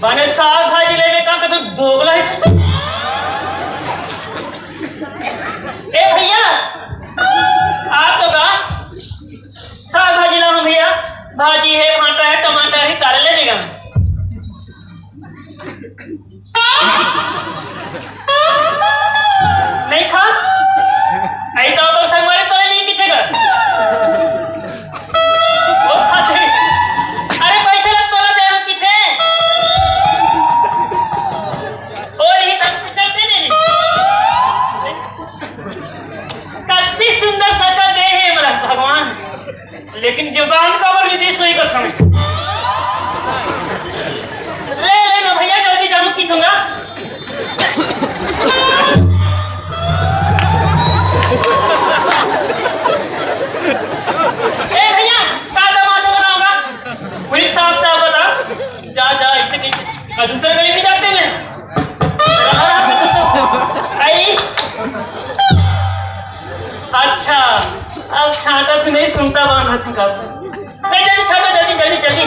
बने साग भाजी लेने का तो दोगला है। ए भैया आप तो का साग भाजी लाओ भैया। भाजी है, भाटा है, टमाटर है, काले लेने का नहीं खा ऐ तो संगवारी तो नहीं दिखेगा वो खाते। अरे पैसे लग तोला दे हम किथे और ही तक चलते नहीं। कितनी सुंदर शक्ल दे है मेरा भगवान, लेकिन जुबान का और विदेश नहीं करता मैं। ले ना भैया जल्दी जाऊं की दूंगा। ए भैया ताजा मांस बनाऊंगा पूरी साफ साफ बता। जा जा ऐसे नहीं दूसरे गली में जाते हैं। आई अच्छा अब छाता तो नहीं सुनता वहां हाथी का नहीं। जल्दी छाता जल्दी जल्दी जल्दी।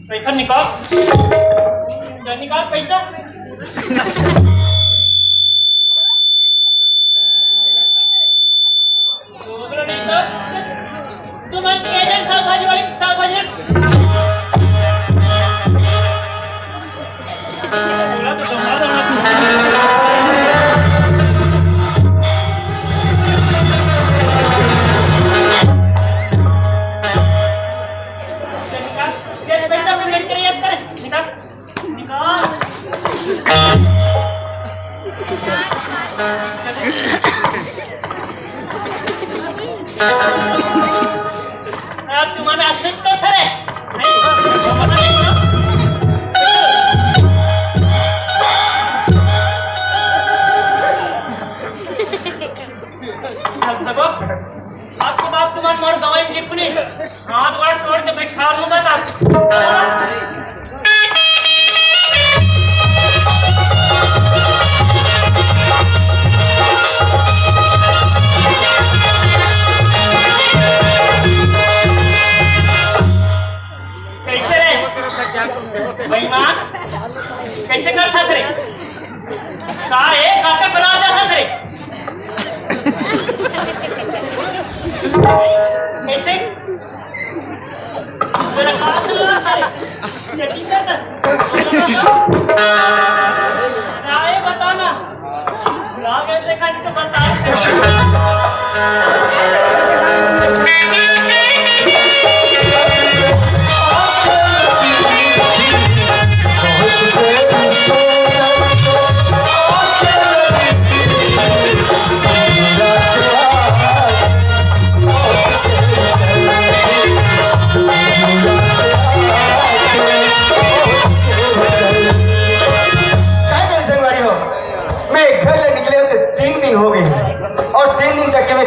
पैसा निकाल पैसा। तुम एजेंट साग भाजी वाली साग भाजी तुम्हारे आश्रित तो थे आपको बात तुम्हारे मोर दवाई लिखनी हाथ वार तोड़ के बैठा लूंगा ना। था तेरे का है काके बना जा था तेरे ऐसे तेरा खास लगा तेरे ये किधर था राय बताना लागे देखा नहीं तो बता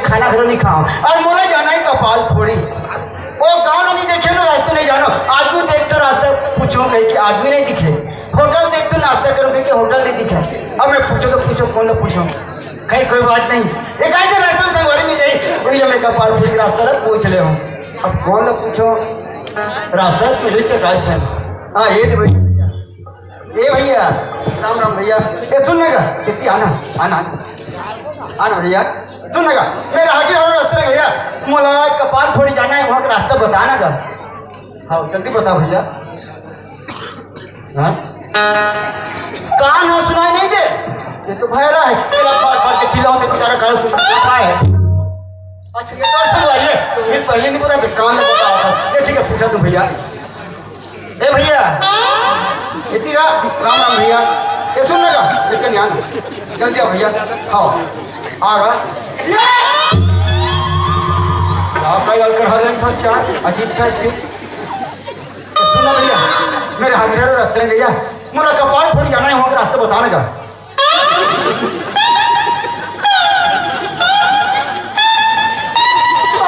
खाना खा नहीं खाऊं और मुझे जाना है कपाल फोड़ी वो गाँव नहीं देखे ना रास्ते नहीं जानो आदमी देख तो रास्ता पूछूं कहीं कि आदमी नहीं दिखे होटल देख तो नाश्ता करूँ कि होटल नहीं दिखे अब मैं पूछो तो पूछो कौन ना पूछो कहीं कोई बात नहीं एक आए थे रास्ते में संगवारी में गई वही मैं कपाल फोड़ी रास्ता रख पूछ ले हूँ अब कौन ना पूछो रास्ता मिले के गाय थे हाँ ये भाई ये भैया राम राम भैया ये सुनने का कितनी आना आना आना भैया सुनने का मेरा आगे और रास्ते भैया मोला कपाल फोड़ी जाना है वहाँ का रास्ता बताना का हाँ जल्दी बता भैया हाँ कान हो सुनाई नहीं दे ये तो भैरा है तेरा फाड़ फाड़ के चिल्लाओ तो बेचारा कान सुनता है अच्छा ये तो अच्छा भाई तो ये पहले नहीं पता कान में पता होता जैसे कि पूछा तुम भैया ए भैया इतनी का राम राम भैया ये सुनने का लेकिन यहाँ जल्दी आओ भैया हाँ आ रहा आपका यार कर हर था क्या अजीब था क्यों सुनना भैया मेरे हाथ में रास्ते में भैया मेरा कपाल फोड़ जाना है वहाँ का रास्ता बताने का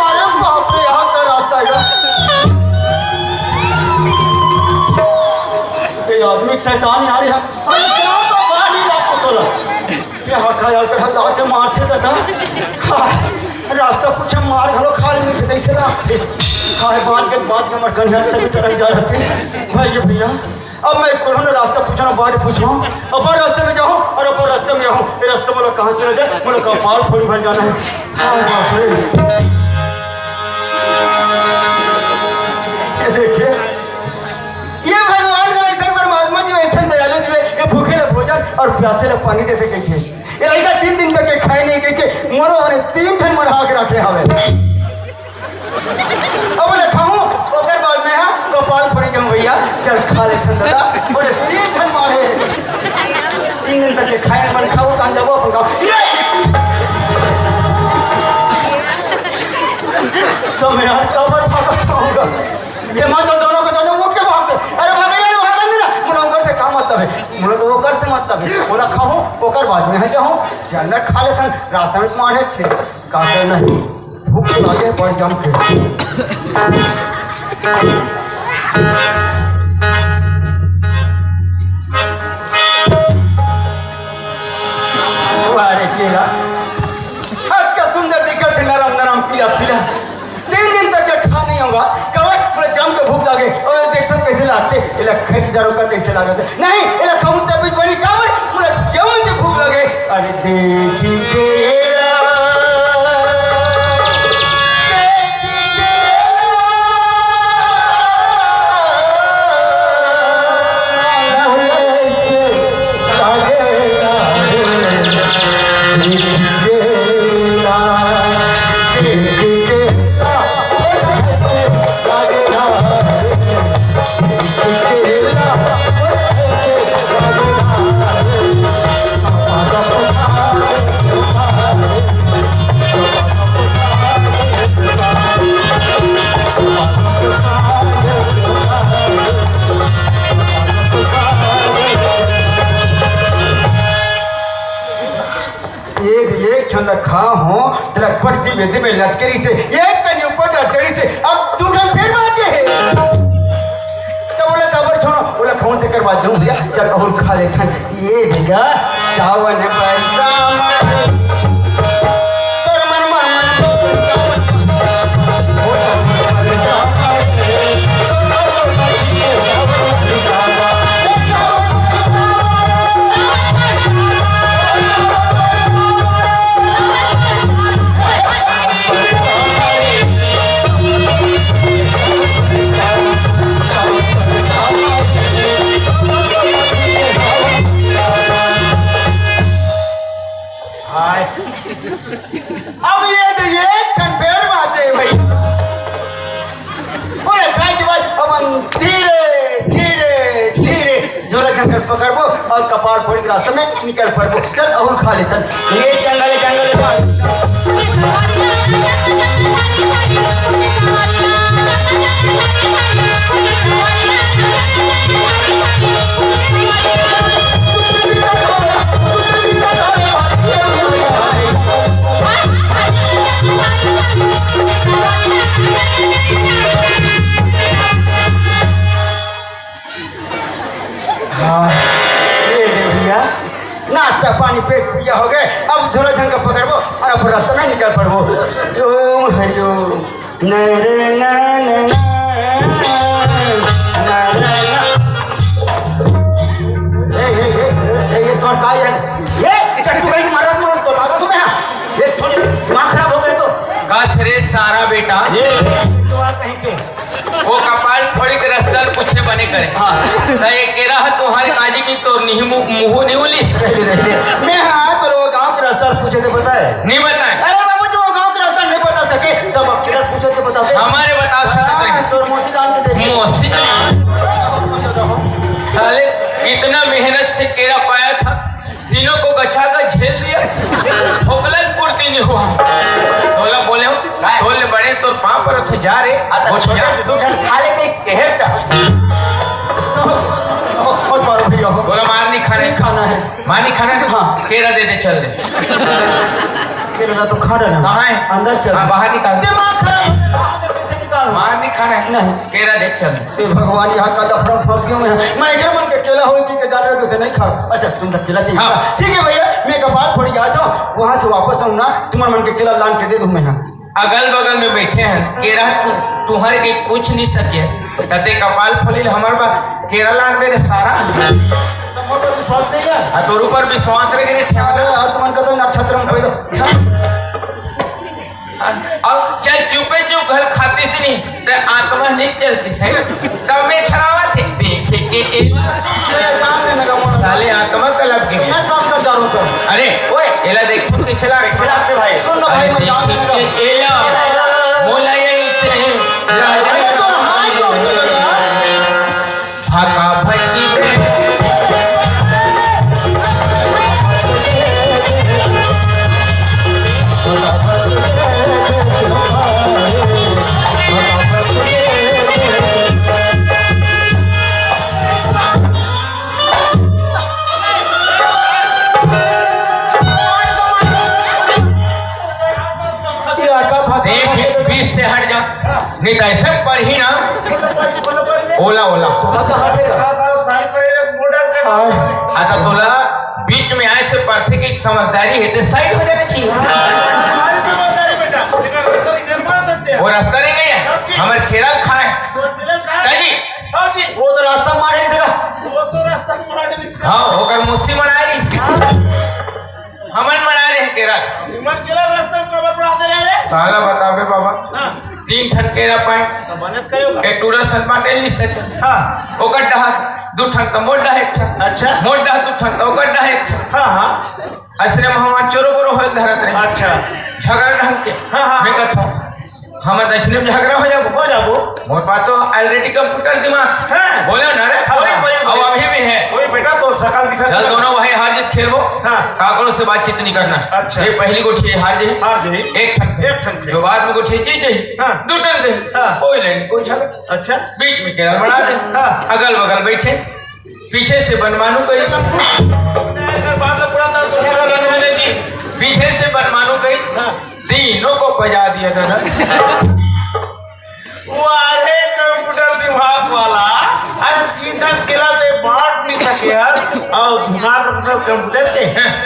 अरे बाप रे यहाँ का रास्ता है आदमी शैतान आ रही है मारते रास्ता पूछे मार घलो खा ली खाए बात के मटन सभी तरह जा रहे भाई ये भैया अब मैं कोरोना रास्ता पूछना बाद पूछूँ अपन रास्ते में जाऊँ और अपन रास्ते में आऊँ ये रास्ते वाला कहाँ चला जाए मेरा कपाल फोड़ी भर जाना है ये देखिए ये भगवान का ऐसा परमात्मा जी ऐसा दयालु जी ये भूखे ले भोजन और प्यासे ले पानी देते कैसे ये लड़का 3 दिन तक के खाए नहीं के मोरो और 3 ठन मरहा के रखे हवे अब बोले खाऊं ओकर बाद में हां कपाल फोड़ी जाऊं भैया चल खा ले दादा बोले 3 ठन मारे 3 दिन तक के खाए मन खाओ कान दबो पंगा तो मैं आज कबर पकड़ूंगा ये मत दोनों को दोनों उठ के भागते अरे भागे यार भागन ना मुझे ओकर से काम मतलब है मुझे तो ओकर से मतलब है बोला खाओ ओकर बाद में जाऊं जानना खा ले रास्ते में मारे छे का करना भूख लगे बढ़ जम के अरे केला अच्छा सुंदर दिक्कत नरम नरम पीला पीला 3 दिन तक खा नहीं होगा कवर पूरे जम के भूख लगे और देखो कैसे लागते इला खेत जरो का कैसे लागते नहीं इला खाऊं तब बड़ी कवर पूरे जम के भूख लगे अरे देखी केला खा हो तेरा पट्टी बेदे में लश्करी से एक कनी ऊपर चढ़ी से अब तू फिर बाजे है तो बोला कबर छोड़ो बोला खाऊं से करवा दूं भैया चल और खा ले ये जगह चावल पैसा अब ये कंपेयर बात है भाई। बोले खाए के बाद अब धीरे धीरे धीरे जोरा जंगल पकड़बो और कपाल फोड़ के रास्ते में निकल पड़बो। चल और खा ले चल। ये जंगल नाश्ता पानी पेट पूजा हो गए। अब झोला झंका पकड़बो और अब रास्ते में निकल पड़बो। ओम हरिओ ये कौन का है? ये चट्टू कहीं मारा तो भागो तुम यहाँ। ये थोड़ी दिमाग खराब हो गए तो रे सारा बेटा ये कहीं के वो कपाल थोड़ी के रसल पूछे बने करे तो ये केरा है तुम्हारी काजी की तो मुंह नहीं उली मैं हाँ तो वो गांव के रास्ता पूछे थे पता है? नहीं बताए। अरे बाबू जो वो गांव के रास्ता नहीं बता सके तब अब किधर पूछे थे बता सके? हमारे बता सकते तो मोती जान के देखिए। मोसी साले इतना मेहनत से केरा पाया था, तीनों को गच्छा का झेल दिया, ठोकलन पूर्ति नहीं हुआ। तोला बोले हो तोले बड़े तो पाँव पर उठे जा रे खा लेते कहेस का बोला मार नहीं खाने खाना है। मार नहीं खाना है हाँ। केरा दे दे चल दे केला तो खा रहा कहाँ है अंदर चल। हाँ, बाहर निकाल दे। दिमाग खराब मार नहीं खाना है नहीं। केरा दे चल ते भगवान यहाँ का दफड़ा फंस गया मैं इधर मन के केला हो कि जा रहे हो नहीं खा। अच्छा तुम तो केला चाहिए। हाँ। ठीक है भैया मैं कपाल फोड़ जाता हूँ वहाँ से वापस आऊँ ना तुम्हारे मन के केला लान के दे दूँ मैं यहाँ। अगल बगल में बैठे हैं केरा तुम्हारे के पूछ नहीं सके तते कपाल खोलिल हमार बा केरा लान मेरे सारा तोर ऊपर विश्वास रखे रे ठेवला तुमन का तो नक्षत्र में अब चल चुपे चुप घर खाती से नहीं ते आत्मा नहीं चलती है तब मैं छरावा थे देखे के साले आत्मा कलब के मैं काम कर जा रहा हूँ। अरे ओए एला देखो कैसे लाग खिलाते भाई सुन लो भाई मैं जान देगा। एला मोला यही से भागा भटकी बीच से हट जा नहीं तो ऐसे पर ही ना ओला ओला आता तोला बीच में आए से पढ़ते की समझदारी है तो साइड हो जाना चाहिए। वो रास्ता नहीं गया हमारे खेरा खाए जी वो तो रास्ता मारे देगा। हाँ होकर मुस्सी मना रही हमन मना रहे केरा साला बतावे बाबा 3 ठन केरा पाए एक टूरा सलपाटे ली सच हाँ ओकर डहा 2 ठन तो मोड़ डहा 1 ठन अच्छा मोड़ डहा 2 ठन तो ओकर डहा 1 ठन हाँ हाँ ऐसे में हमार चोरो बोरो होल धरत रहे अच्छा झगड़ा ढंग के हाँ, हाँ। मैं कहता हूँ हमारे दक्षिण में झगड़ा हो जाबो मोर पास तो ऑलरेडी कंप्यूटर दिमाग हाँ। बोलो ना रे अब अभी भी है कोई बेटा तो शकल दिखा चल दोनों भाई हार जीत खेलबो हाँ। काकरों से बातचीत नहीं करना अच्छा। ये पहली गुठी हार जी हार जी। 1 ठन एक ठन जो बाद में गुठी जीत जाई हाँ। 2 ठन दे हाँ। कोई नहीं कोई झगड़ा अच्छा बीच में केरा बना दे हाँ। अगल बगल बैठे पीछे से बनमानू कही पीछे से बनमानू कही हाँ। तीनों को बजा दिया था वाले कंप्यूटर दिमाग वाला आज 3 ठन केला से बांट नहीं सके और दिमाग कंप्यूटर से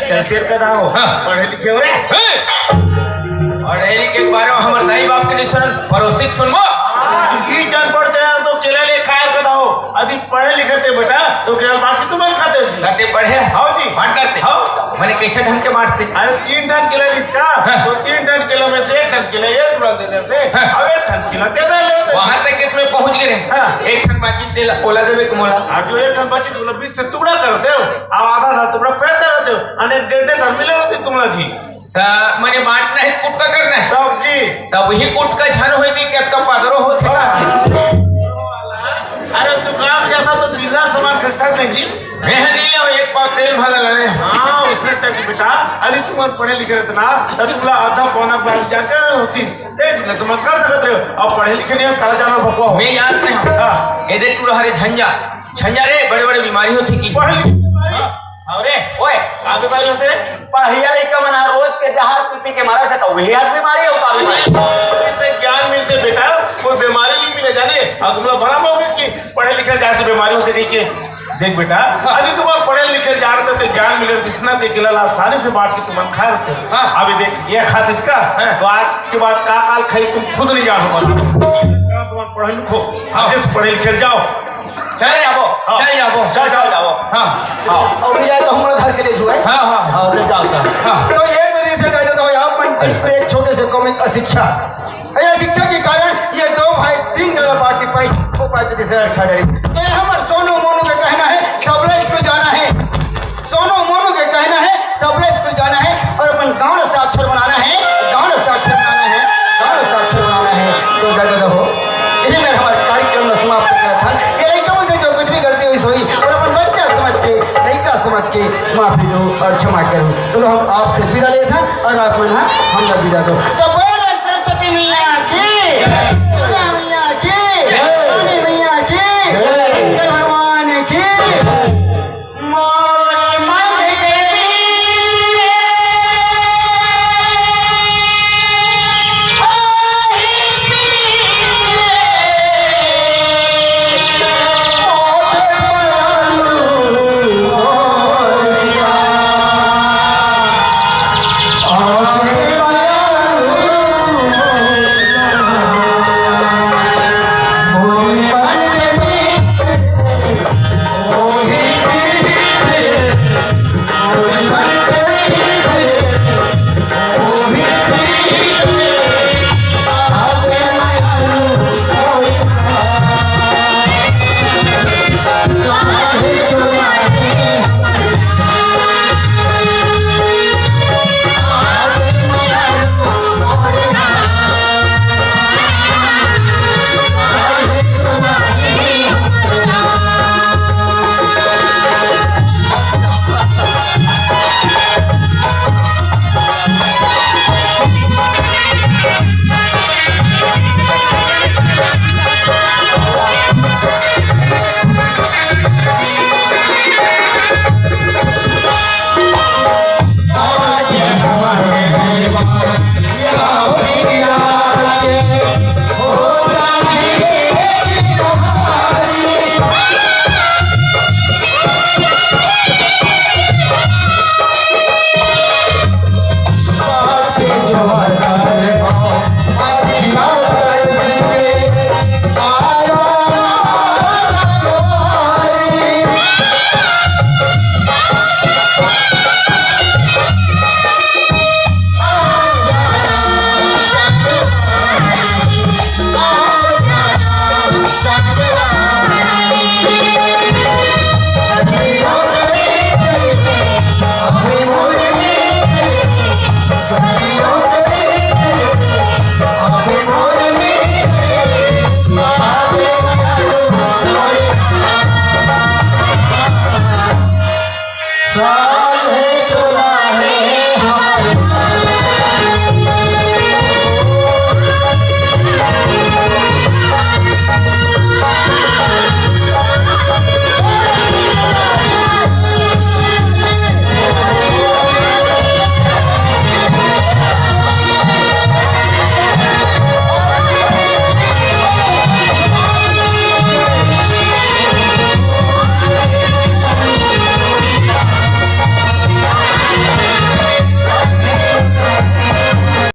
चल शेर कर रहा हो हाँ। पढ़े लिखे हो और डेली के बारे में हमारे दाई बाप के निशान पड़ोसी सुनबो की जान पड़ते हैं तो केला ले खाया कर हो अभी पढ़े लिखे थे बेटा तो केला बाकी तुम खाते हो करते पढ़े हाँ जी। बांट करते हाँ। मैंने कैसे ढंग के बांटते अरे 3 टन केला इसका हाँ। तो 3 टन केला में से 1 टन केला एक टुकड़ा दे देते हाँ। अब 1 टन केला दे देते वहां तक इसमें पहुंच गए हाँ। 1 ठन बाकी तेल ओला देवे के मोला आज जो 1 टन बची तुमला 20 से टुकड़ा करते हो अब आधा सा टुकड़ा फेंक देते हो और 1.5 टन मिले होते तुमला जी मैंने बांटना है कुट का करना है सब जी तब ही कुट का छन होगी कि आपका पादरो होते अरे तू काम जाता तो जिला सामान खर्चा नहीं जी मैं नहीं हो एक पाव तेल भला लाने हाँ उसने टक बेटा अरे तुम पढ़े लिखे रहते ना तो तुमला आधा पौना बात जाकर होती देख ले तुम कर सकते हो अब पढ़े लिखे नहीं कल जाना भको मैं याद नहीं हूँ हाँ ये देख तू हरे झंझा झंझा रे बड़े बड़े बीमारी होती की पढ़े लिखे अरे ओए आगे बारी होते रे पढ़िया लिखा मना रोज के जहाज पी के मारा था तो वही आदमी मारी होता इससे ज्ञान मिलते बेटा कोई बीमारी नहीं मिले जाने अब तुम लोग भरा होगी कि पढ़े लिखे जाए से बीमारी होती नहीं कि देख बेटा अभी तुम पढ़े लिखे जा रहे थे ज्ञान मिले जितना देख ला आसानी से बांट के तुम खा रहे थे अभी देख ये खाद इसका तो आज के बाद का काल खाई तुम खुद नहीं जानो तुम पढ़े लिखो जिस पढ़े लिखे जाओ चल जाओ चल जाओ हाँ हाँ और जाए तो हमारा घर के लिए जो है हाँ हाँ और ले जाओ तो ये तरीके से कहते तो यहाँ पर एक छोटे से कॉमिक अशिक्षा शिक्षा के कारण ये दो भाई 3 जगह पार्टी पाई वो पार्टी से खड़े तो यहाँ पर सोनू मोनू का कहना है सबले स्कूल जाना है सोनू मोनू के कहना है सबले स्कूल जाना है और अपन गाँव से अक्षर बनाना है गाँव से अक्षर बनाना है गाँव से अक्षर बनाना है तो जगह हो यही मेरा हमारे कार्यक्रम में समाप्त किया था ये लड़का मुझे जो कुछ भी गलती हुई सोई और अपन बच्चा समझ के लड़का समझ के माफी दो और क्षमा करो चलो हम आपसे विदा लेते हैं और आप हम विदा दो